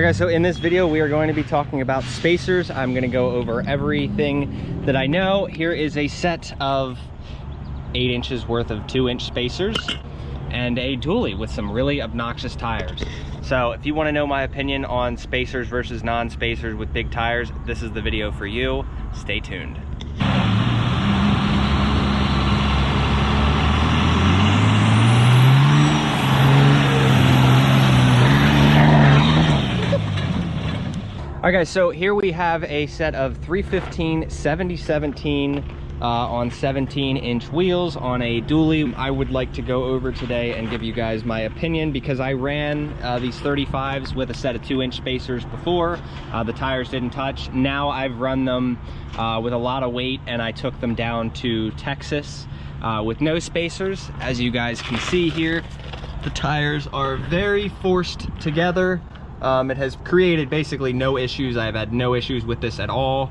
guys, so in this video we are going to be talking about spacers. I'm going to go over everything that I know. Here is a set of 8 inches worth of 2-inch spacers and a dually with some really obnoxious tires. So if you want to know my opinion on spacers versus non-spacers with big tires, this is the video for you. Stay tuned. All right guys, so here we have a set of 315 7017 on 17-inch wheels on a dually. I would like to go over today and give you guys my opinion because I ran these 35s with a set of 2-inch spacers before. The tires didn't touch. Now I've run them with a lot of weight, and I took them down to Texas with no spacers. As you guys can see here, the tires are very forced together. It has created basically no issues. I've had no issues with this at all.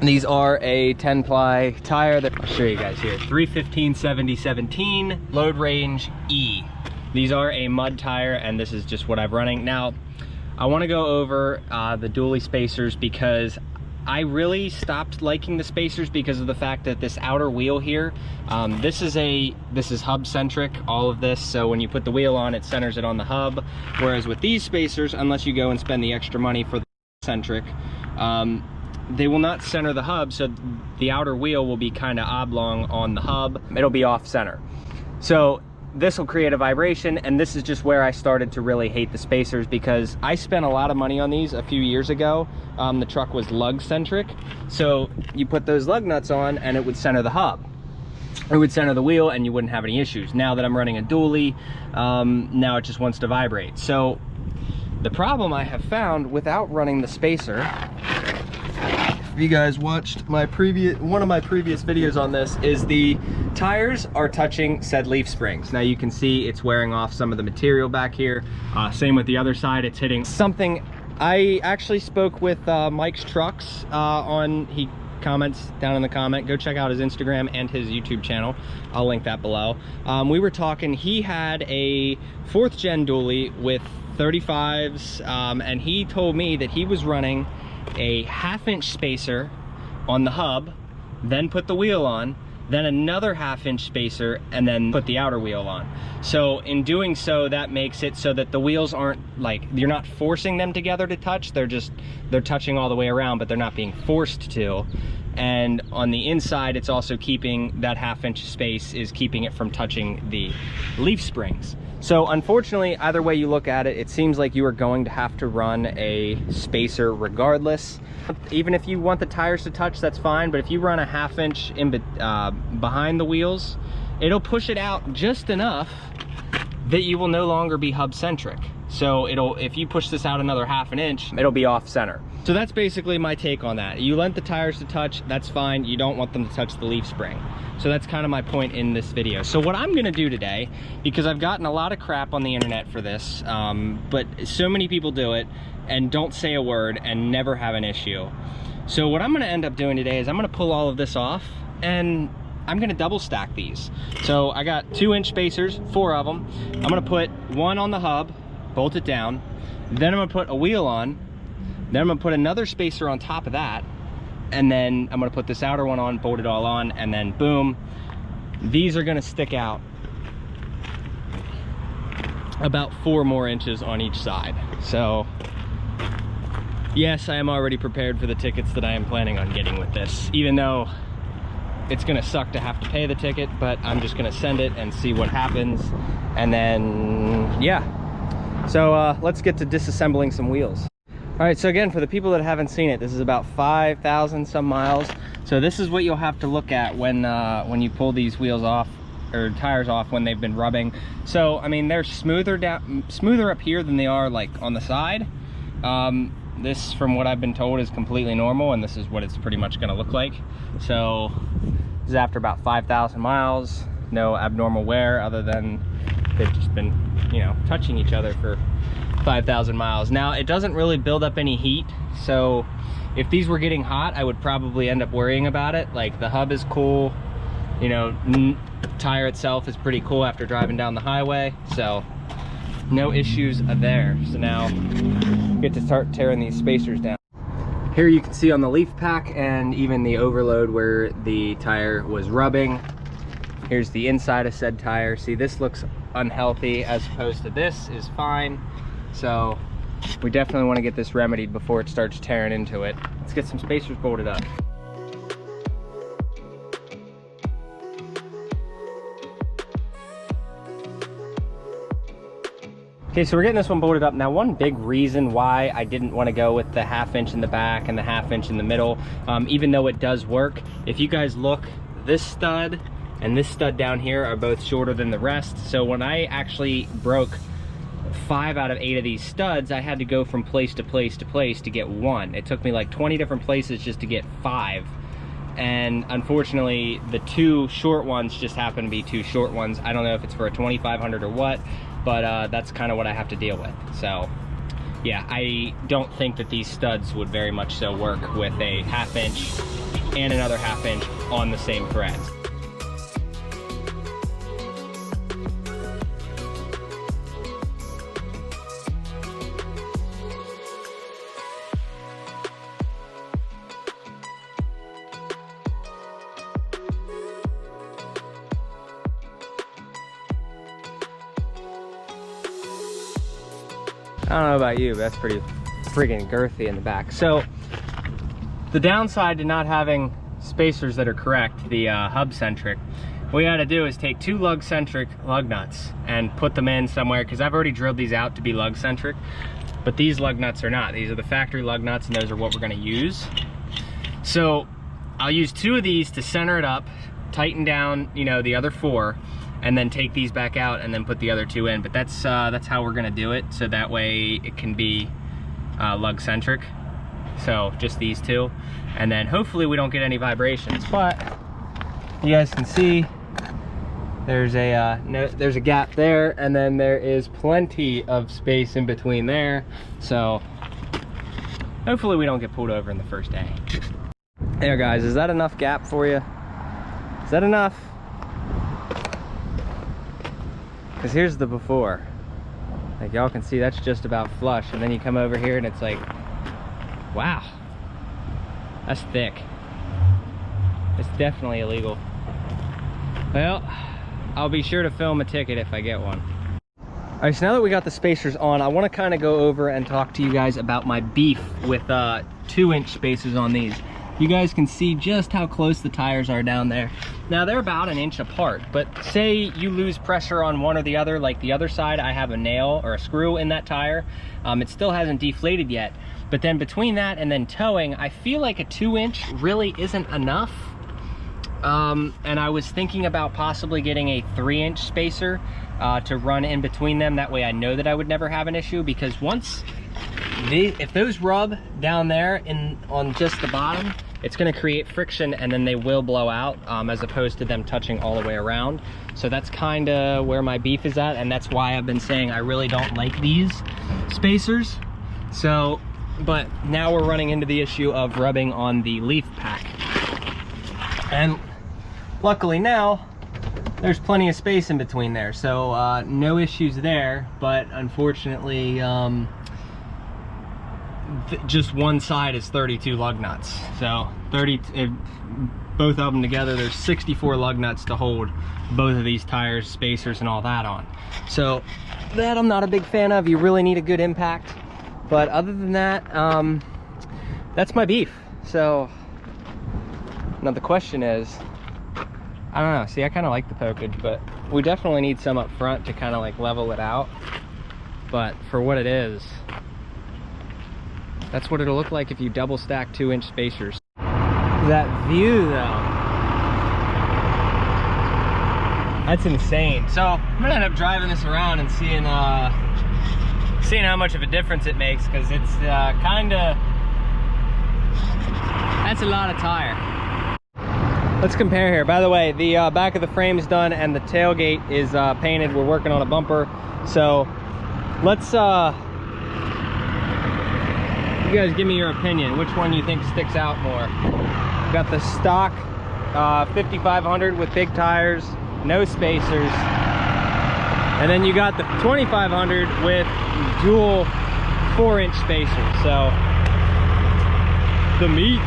These are a 10-ply tire that I'll show you guys here. 315 7017 load range E. These are a mud tire, and this is just what I'm running. Now, I want to go over the dually spacers because I really stopped liking the spacers because of the fact that this outer wheel here, this is hub centric, all of this. So when you put the wheel on, it centers it on the hub. Whereas with these spacers, unless you go and spend the extra money for the centric, they will not center the hub. So the outer wheel will be kind of oblong on the hub. It'll be off center. So this will create a vibration, and this is just where I started to really hate the spacers because I spent a lot of money on these a few years ago. The truck was lug centric, so you put those lug nuts on and it would center the hub. It would center the wheel and you wouldn't have any issues. Now that I'm running a dually, now it just wants to vibrate. So the problem I have found without running the spacer, if you guys watched my one of my previous videos on this, is the tires are touching said leaf springs. Now you can see it's wearing off some of the material back here. Same with the other side, it's hitting something. I actually spoke with Mike's Trucks he comments down in the comment. Go check out his Instagram and his YouTube channel. I'll link that below. We were talking, he had a 4th gen dually with 35s, and he told me that he was running a 1/2-inch spacer on the hub, then put the wheel on, then another 1/2-inch spacer, and then put the outer wheel on. So in doing so, that makes it so that the wheels aren't like, you're not forcing them together to touch, they're touching all the way around, but they're not being forced to. And on the inside, it's also keeping that 1/2-inch space, is keeping it from touching the leaf springs. So unfortunately, either way you look at it, it seems like you are going to have to run a spacer regardless. Even if you want the tires to touch, that's fine, but if you run a 1/2-inch behind the wheels, it'll push it out just enough that you will no longer be hub centric. So if you push this out another 1/2 inch, it'll be off center. So that's basically my take on that. You want the tires to touch, that's fine. You don't want them to touch the leaf spring. So that's kind of my point in this video. So what I'm gonna do today, because I've gotten a lot of crap on the internet for this, but so many people do it and don't say a word and never have an issue. So what I'm gonna end up doing today is I'm gonna pull all of this off and I'm gonna double stack these. So I got 2-inch spacers, 4 of them. I'm gonna put one on the hub, bolt it down, then I'm gonna put a wheel on, then I'm gonna put another spacer on top of that, and then I'm gonna put this outer one on, bolt it all on, and then boom, these are gonna stick out about 4 more inches on each side. So yes, I am already prepared for the tickets that I am planning on getting with this, even though it's gonna suck to have to pay the ticket, but I'm just gonna send it and see what happens. And then, yeah. So let's get to disassembling some wheels. All right, so again, for the people that haven't seen it, this is about 5,000 some miles. So this is what you'll have to look at when you pull these wheels off, or tires off, when they've been rubbing. So, I mean, they're smoother up here than they are like on the side. This, from what I've been told, is completely normal, and this is what it's pretty much gonna look like. So this is after about 5,000 miles, no abnormal wear other than they've just been, you know, touching each other for 5,000 miles. Now, it doesn't really build up any heat, so if these were getting hot, I would probably end up worrying about it. Like, the hub is cool, you know, tire itself is pretty cool after driving down the highway, so no issues there. So now get to start tearing these spacers down. Here you can see on the leaf pack and even the overload where the tire was rubbing. Here's the inside of said tire. See, this looks unhealthy as opposed to this is fine. So we definitely want to get this remedied before it starts tearing into it. Let's get some spacers bolted up. Okay, so we're getting this one bolted up. Now, one big reason why I didn't want to go with the 1/2 inch in the back and the 1/2 inch in the middle, even though it does work, if you guys look, this stud and this stud down here are both shorter than the rest. So when I actually broke 5 out of 8 of these studs, I had to go from place to place to place to get one. It took me like 20 different places just to get 5. And unfortunately, the 2 short ones just happen to be 2 short ones. I don't know if it's for a 2500 or what, but that's kind of what I have to deal with. So yeah, I don't think that these studs would very much so work with a 1/2 inch and another 1/2 inch on the same threads. I don't know about you, but that's pretty friggin' girthy in the back. So the downside to not having spacers that are correct, the hub centric, what you gotta do is take 2 lug centric lug nuts and put them in somewhere, because I've already drilled these out to be lug centric, but these lug nuts are not. These are the factory lug nuts, and those are what we're gonna use. So I'll use 2 of these to center it up, tighten down, you know, the other 4, and then take these back out and then put the other 2 in. But that's how we're gonna do it, so that way it can be lug centric. So just these 2, and then hopefully we don't get any vibrations. But you guys can see there's a gap there, and then there is plenty of space in between there. So hopefully we don't get pulled over in the first day. There, guys, is that enough gap for you? Is that enough? Because here's the before. Like, y'all can see that's just about flush, and then you come over here and it's like, wow, that's thick. It's definitely illegal. Well, I'll be sure to film a ticket if I get one. All right, so now that we got the spacers on, I want to kind of go over and talk to you guys about my beef with 2-inch spacers on these. You guys can see just how close the tires are down there. Now, they're about 1 inch apart, but say you lose pressure on one or the other, like the other side, I have a nail or a screw in that tire. It still hasn't deflated yet, but then between that and then towing, I feel like a 2-inch really isn't enough. And I was thinking about possibly getting a 3-inch spacer to run in between them. That way I know that I would never have an issue, because if those rub down there on just the bottom, it's going to create friction, and then they will blow out, as opposed to them touching all the way around. So that's kind of where my beef is at, and that's why I've been saying I really don't like these spacers. So, but now we're running into the issue of rubbing on the leaf pack, and luckily now there's plenty of space in between there, so no issues there. But unfortunately, just one side is 32 lug nuts. So both of them together, there's 64 lug nuts to hold both of these tires, spacers, and all that on. So that I'm not a big fan of. You really need a good impact. But other than that, that's my beef. So now the question is, I don't know. See, I kind of like the pokage, but we definitely need some up front to kind of like level it out. But for what it is, that's what it'll look like if you double stack 2-inch spacers. That view though, that's insane. So I'm gonna end up driving this around and seeing how much of a difference it makes, because it's that's a lot of tire. Let's compare here. By the way, the back of the frame is done and the tailgate is painted. We're working on a bumper. So let's you guys give me your opinion. Which one you think sticks out more? Got the stock 5500 with big tires, no spacers. And then you got the 2500 with dual 4-inch spacers. So the meats,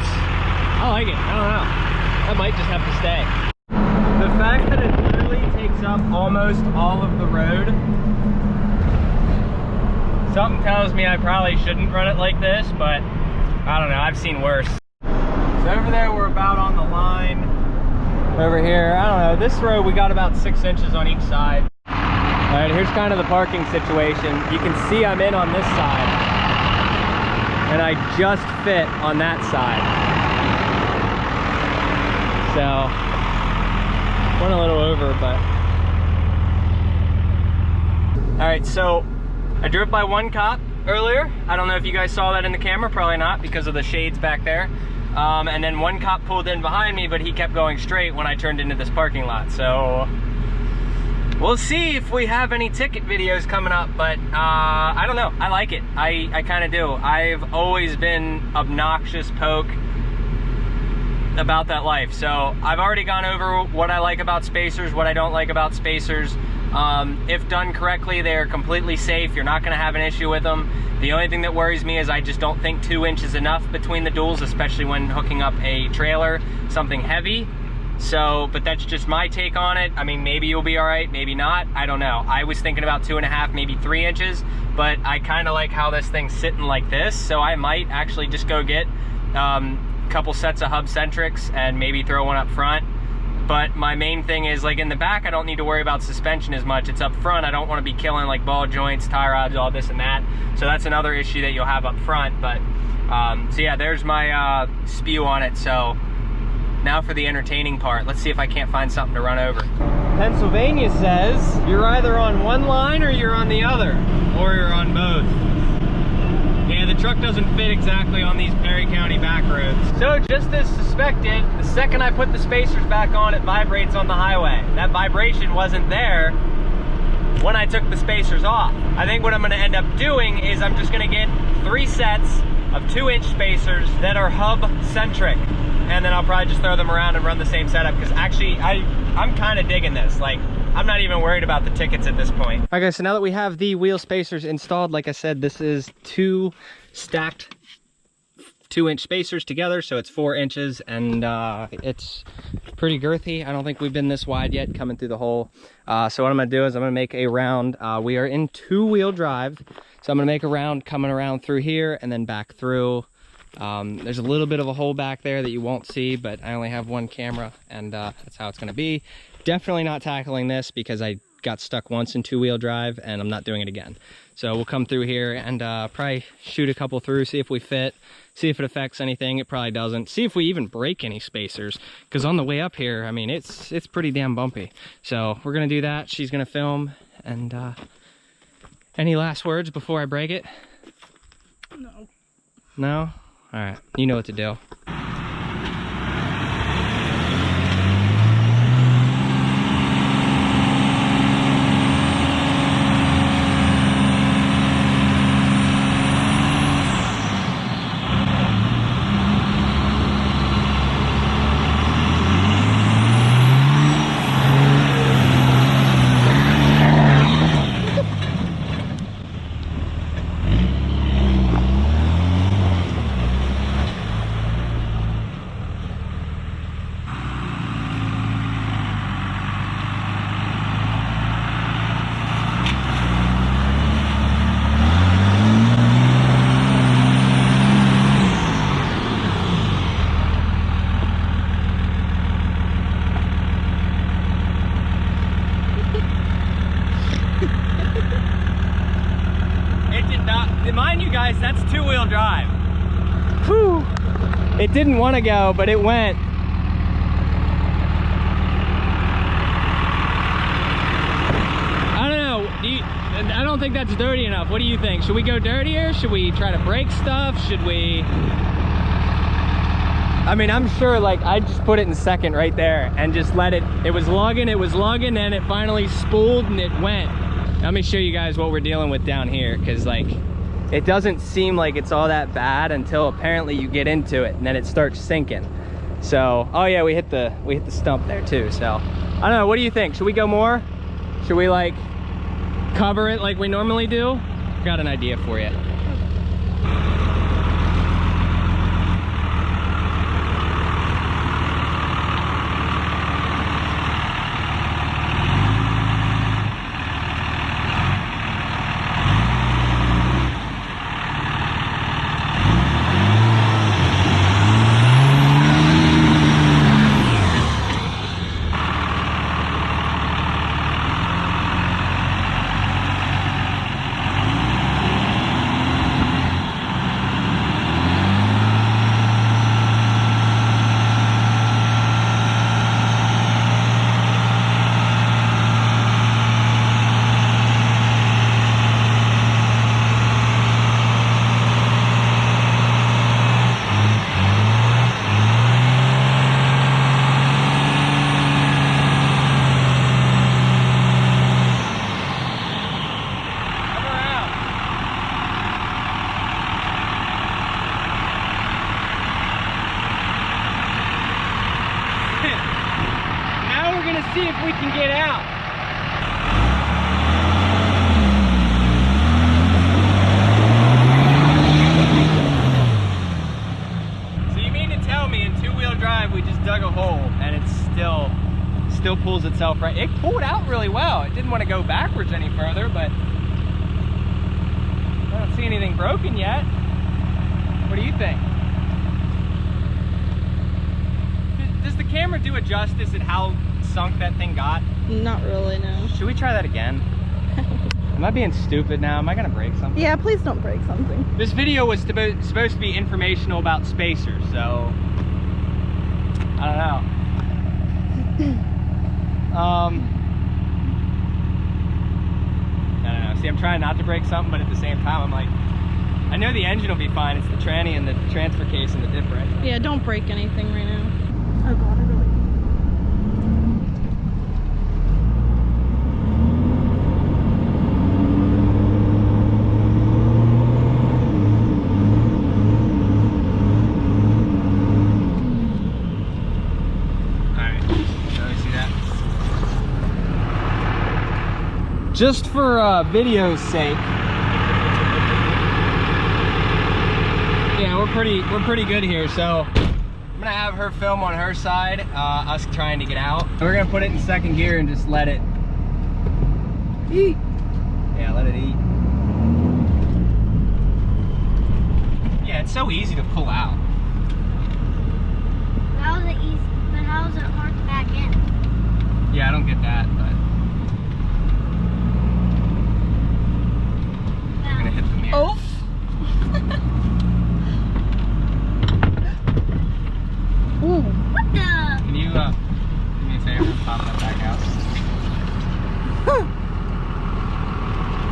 I like it. I don't know, I might just have to stay. The fact that it literally takes up almost all of the road, something tells me I probably shouldn't run it like this, but I don't know, I've seen worse. So over there we're about on the line. Over here, I don't know, this road we got about 6 inches on each side. All right, here's kind of the parking situation. You can see I'm in on this side, and I just fit on that side. So, went a little over, but. All right, so I drove by one cop earlier. I don't know if you guys saw that in the camera, probably not because of the shades back there. And then one cop pulled in behind me, but he kept going straight when I turned into this parking lot. So we'll see if we have any ticket videos coming up, but I don't know. I like it. I kind of do. I've always been obnoxious poke about that life. So I've already gone over what I like about spacers, what I don't like about spacers. If done correctly, they're completely safe. You're not going to have an issue with them. The only thing that worries me is I just don't think 2 inches is enough between the duals, especially when hooking up a trailer, something heavy. So, but that's just my take on it. I mean, maybe you'll be all right, maybe not. I don't know. I was thinking about 2.5, maybe 3 inches, but I kind of like how this thing's sitting like this. So I might actually just go get a couple sets of hub centrics and maybe throw one up front. But my main thing is, like, in the back, I don't need to worry about suspension as much. It's up front. I don't want to be killing like ball joints, tie rods, all this and that. So that's another issue that you'll have up front. But so yeah, there's my spew on it. So now for the entertaining part. Let's see if I can't find something to run over. Pennsylvania says you're either on one line or you're on the other, or you're on both. Yeah, the truck doesn't fit exactly on these Perry County back roads. So just as suspected, the second I put the spacers back on, it vibrates on the highway. That vibration wasn't there when I took the spacers off. I think what I'm gonna end up doing is I'm just gonna get 3 sets of 2-inch spacers that are hub centric. And then I'll probably just throw them around and run the same setup, because actually I'm kind of digging this. Like, I'm not even worried about the tickets at this point. All right guys, so now that we have the wheel spacers installed, like I said, this is 2 stacked 2-inch spacers together, so it's 4 inches, and it's pretty girthy. I don't think we've been this wide yet coming through the hole. So what I'm gonna do is I'm gonna make a round. We are in 2-wheel drive, so I'm gonna make a round coming around through here and then back through. There's a little bit of a hole back there that you won't see, but I only have one camera, and that's how it's gonna be. Definitely not tackling this because I got stuck once in 2-wheel drive and I'm not doing it again. So we'll come through here and probably shoot a couple through, see if we fit, see if it affects anything. It probably doesn't. See if we even break any spacers, because on the way up here, I mean, it's pretty damn bumpy. So we're gonna do that. She's gonna film. And any last words before I break it? No. No? All right, you know what to do. Mind you guys, that's 2-wheel drive. Whew. It didn't want to go, but it went. I don't know. I don't think that's dirty enough. What do you think? Should we go dirtier? Should we try to break stuff? Should we? I mean, I'm sure, like, I just put it in second right there and just let it. It was lugging, and it finally spooled and it went. Let me show you guys what we're dealing with down here, because, like, it doesn't seem like it's all that bad until apparently you get into it and then it starts sinking. So, oh yeah, we hit the stump there too. So, I don't know, what do you think? Should we go more? Should we, like, cover it like we normally do. Got an idea for you. See if we can get out. So you mean to tell me in two-wheel drive we just dug a hole and it still pulls itself right? It pulled out really well. It didn't want to go backwards any further, but I don't see anything broken yet. What do you think? Does the camera do a justice at how sunk that thing got? Not really, no. Should we try that again? Am I being stupid now? Am I gonna break something? Yeah, please don't break something. This video was supposed to be informational about spacers, so I don't know. I don't know. See, I'm trying not to break something, but at the same time, I'm like, I know the engine will be fine. It's the tranny and the transfer case and the differential. Yeah, don't break anything right now. Oh God, I really. Just for video's sake, yeah, we're pretty good here. So I'm gonna have her film on her side, us trying to get out. We're gonna put it in second gear and just let it eat. Yeah, let it eat. Yeah, it's so easy to pull out. How is it easy? But how is it hard to back in? Yeah, I don't get that, but. Hit the mirror. Oh! Ooh. What the? Can you do me a favor and pop that back out?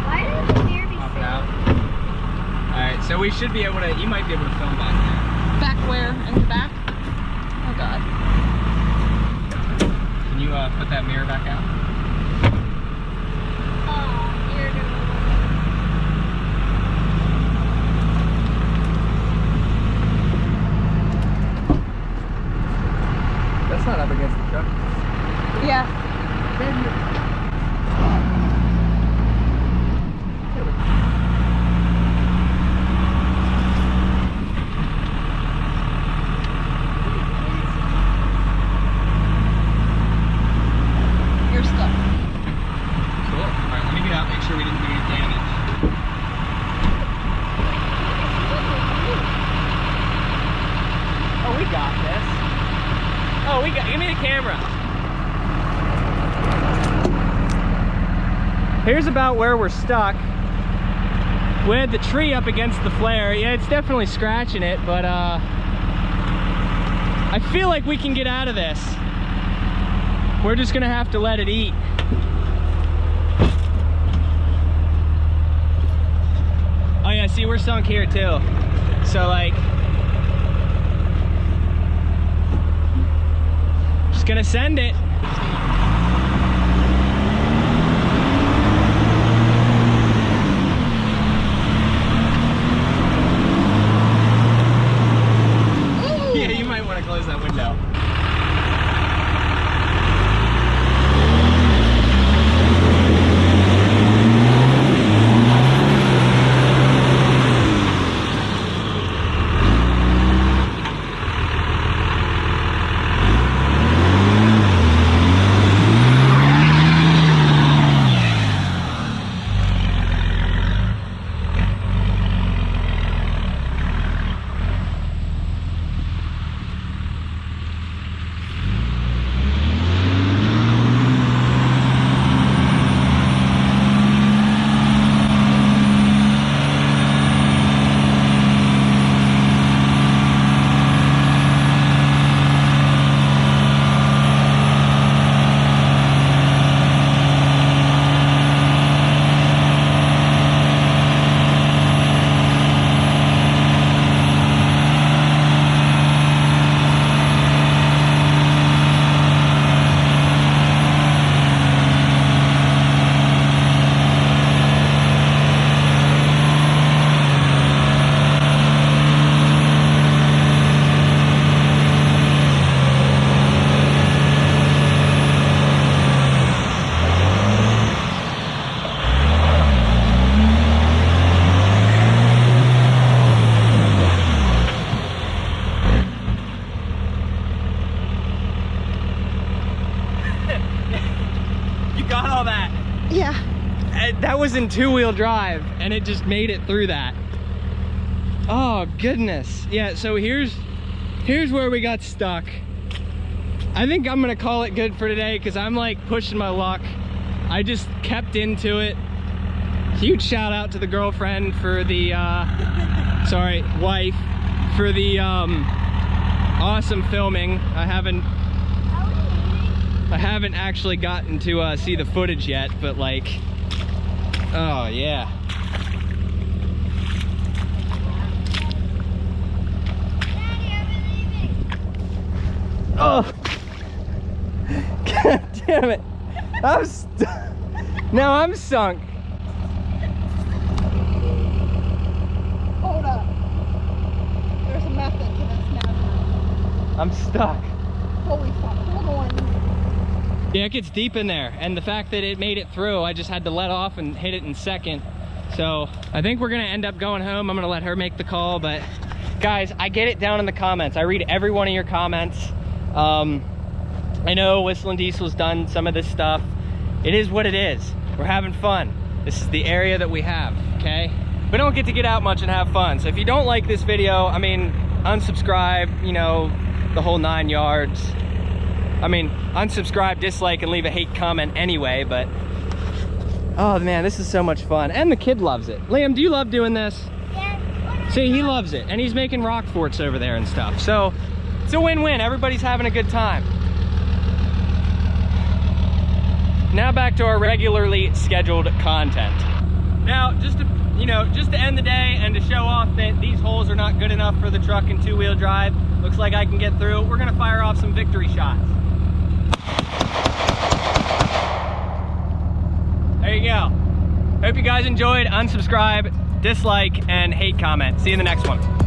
Why did the mirror be Pop it out. Alright, so we should be able to, you might be able to film back there. Back where? In the back? Oh God. Can you put that mirror back out? Oh, you're gonna. That's not up against the truck. Yeah. You're stuck. Cool. Alright, let me get out, make sure we didn't do any damage. Oh, we got this. Oh, give me the camera. Here's about where we're stuck. We had the tree up against the flare. Yeah, it's definitely scratching it, but I feel like we can get out of this. We're just gonna have to let it eat. Oh yeah, see, we're sunk here too. So like, just gonna send it. Yeah, you might want to close that window. was in two-wheel drive and it just made it through that. Oh goodness. Yeah, so here's where we got stuck. I think I'm gonna call it good for today because I'm like pushing my luck. I just kept into it. Huge shout out to the girlfriend for the sorry, wife, for the awesome filming. I haven't actually gotten to see the footage yet, but like, oh yeah. Oh, god damn it! Now I'm sunk. Hold up. There's a method to this now. I'm stuck. Holy fuck. Hold on. Yeah, it gets deep in there, and the fact that it made it through, I just had to let off and hit it in second. So I think we're gonna end up going home. I'm gonna let her make the call, but guys, I get it down in the comments. I read every one of your comments. I know Whistle and Diesel's done some of this stuff. It is what it is. We're having fun. This is the area that we have, okay? We don't get to get out much and have fun. So if you don't like this video, I mean, unsubscribe, you know, the whole 9 yards. I mean, unsubscribe, dislike, and leave a hate comment anyway, but oh man, this is so much fun. And the kid loves it. Liam, do you love doing this? Yeah. See, he loves it, and he's making rock forts over there and stuff. So it's a win-win. Everybody's having a good time. Now back to our regularly scheduled content. Now, just to end the day and to show off that these holes are not good enough for the truck and two-wheel drive, looks like I can get through. We're gonna fire off some victory shots. There you go. Hope you guys enjoyed. Unsubscribe, dislike, and hate comment. See you in the next one.